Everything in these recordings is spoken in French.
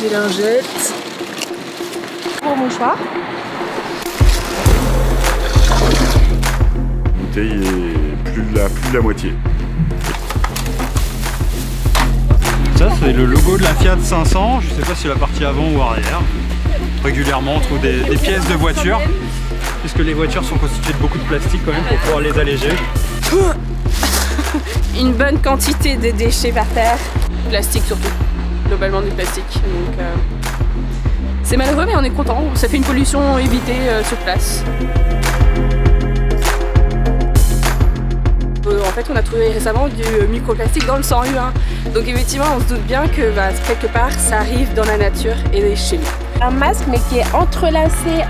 des lingettes. Pour mouchoir. La bouteille est plus de la moitié. Ça c'est le logo de la Fiat 500, je sais pas si c'est la partie avant ou arrière. Régulièrement on trouve des pièces de voitures, puisque les voitures sont constituées de beaucoup de plastique quand même pour pouvoir les alléger. Une bonne quantité de déchets par terre. Plastique surtout, globalement du plastique. Donc c'est malheureux mais on est content, ça fait une pollution évitée sur place. En fait, on a trouvé récemment du microplastique dans le sang humain. Donc effectivement, on se doute bien que quelque part, ça arrive dans la nature et chez nous. Un masque, mais qui est entrelacé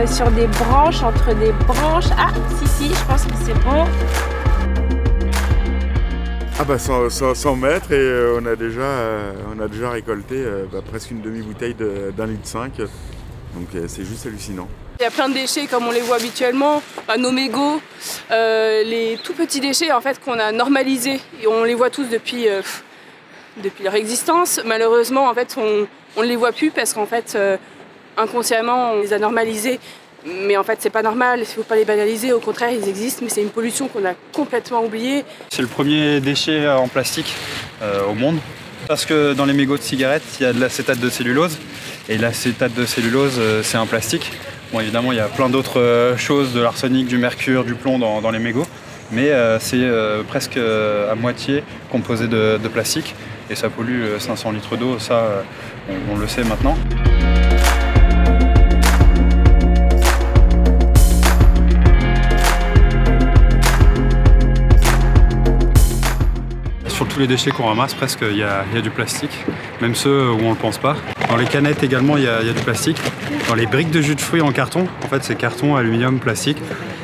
sur des branches, entre des branches. Ah, si, je pense que c'est bon. Ah bah 100 mètres et on a déjà récolté presque une demi-bouteille d'1,5 litre. Donc c'est juste hallucinant. Il y a plein de déchets comme on les voit habituellement, nos mégots, les tout petits déchets en fait qu'on a normalisés et on les voit tous depuis leur existence. Malheureusement en fait on ne les voit plus parce qu'en fait inconsciemment on les a normalisés. Mais en fait c'est pas normal, il ne faut pas les banaliser, au contraire ils existent mais c'est une pollution qu'on a complètement oubliée. C'est le premier déchet en plastique au monde. Parce que dans les mégots de cigarettes il y a de l'acétate de cellulose et l'acétate de cellulose c'est un plastique. Bon, évidemment, il y a plein d'autres choses, de l'arsenic, du mercure, du plomb dans les mégots, mais c'est presque à moitié composé de plastique et ça pollue 500 litres d'eau, ça on le sait maintenant. Sur tous les déchets qu'on ramasse, presque, il y a du plastique, même ceux où on ne le pense pas. Dans les canettes également, il y a du plastique. Dans les briques de jus de fruits en carton, en fait c'est carton, aluminium, plastique.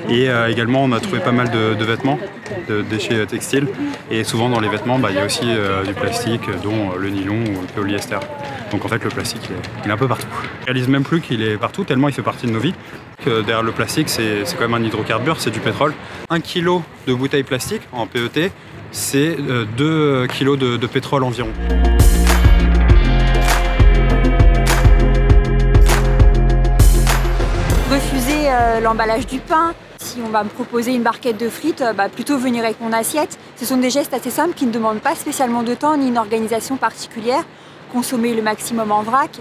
Et également on a trouvé pas mal de vêtements, de déchets textiles. Et souvent dans les vêtements, il y a aussi du plastique, dont le nylon ou le polyester. Donc en fait le plastique il est un peu partout. On ne réalise même plus qu'il est partout, tellement il fait partie de nos vies. Derrière le plastique c'est quand même un hydrocarbure, c'est du pétrole. 1 kg de bouteilles plastiques en PET, c'est 2 kg de pétrole environ. Refuser l'emballage du pain. Si on va me proposer une barquette de frites, plutôt venir avec mon assiette. Ce sont des gestes assez simples qui ne demandent pas spécialement de temps ni une organisation particulière. Consommer le maximum en vrac.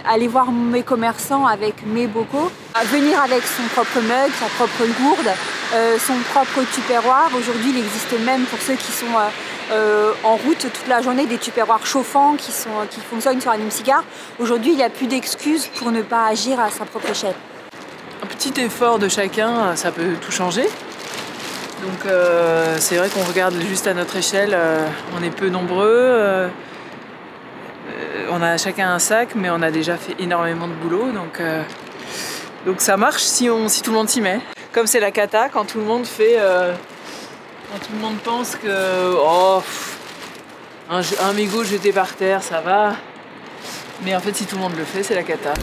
Aller voir mes commerçants avec mes bocaux. Venir avec son propre mug, sa propre gourde, son propre tupperware. Aujourd'hui, il existe même pour ceux qui sont en route toute la journée des tupperwares chauffants qui fonctionnent sur allume-cigare. Aujourd'hui, il n'y a plus d'excuses pour ne pas agir à sa propre échelle. Un petit effort de chacun, ça peut tout changer. Donc c'est vrai qu'on regarde juste à notre échelle, on est peu nombreux. On a chacun un sac, mais on a déjà fait énormément de boulot, donc ça marche si tout le monde s'y met. Comme c'est la cata, quand tout le monde fait, quand tout le monde pense que un mégot jeté par terre, ça va. Mais en fait, si tout le monde le fait, c'est la cata.